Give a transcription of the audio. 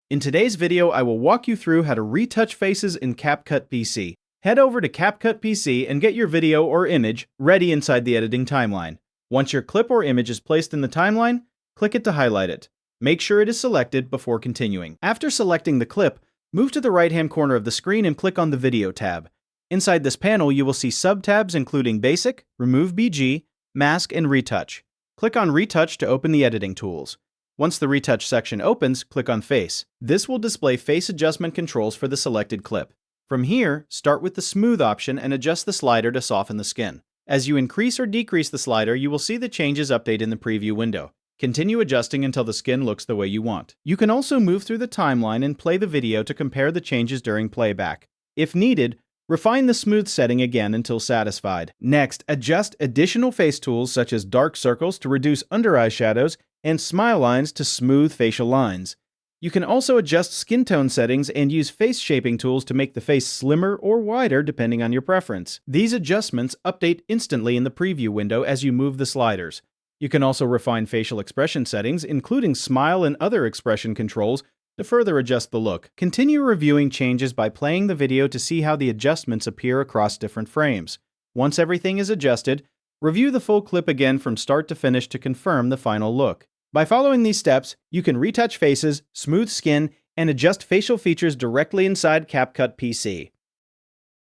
In today's video, I will walk you through how to retouch faces in CapCut PC. Head over to CapCut PC and get your video or image ready inside the editing timeline. Once your clip or image is placed in the timeline, click it to highlight it. Make sure it is selected before continuing. After selecting the clip, move to the right-hand corner of the screen and click on the Video tab. Inside this panel, you will see sub-tabs including Basic, Remove BG, Mask, and Retouch. Click on Retouch to open the editing tools. Once the Retouch section opens, click on Face. This will display face adjustment controls for the selected clip. From here, start with the Smooth option and adjust the slider to soften the skin. As you increase or decrease the slider, you will see the changes update in the preview window. Continue adjusting until the skin looks the way you want. You can also move through the timeline and play the video to compare the changes during playback. If needed, refine the smooth setting again until satisfied. Next, adjust additional face tools such as dark circles to reduce under-eye shadows and smile lines to smooth facial lines. You can also adjust skin tone settings and use face shaping tools to make the face slimmer or wider depending on your preference. These adjustments update instantly in the preview window as you move the sliders. You can also refine facial expression settings, including smile and other expression controls, to further adjust the look. Continue reviewing changes by playing the video to see how the adjustments appear across different frames. Once everything is adjusted, review the full clip again from start to finish to confirm the final look. By following these steps, you can retouch faces, smooth skin, and adjust facial features directly inside CapCut PC.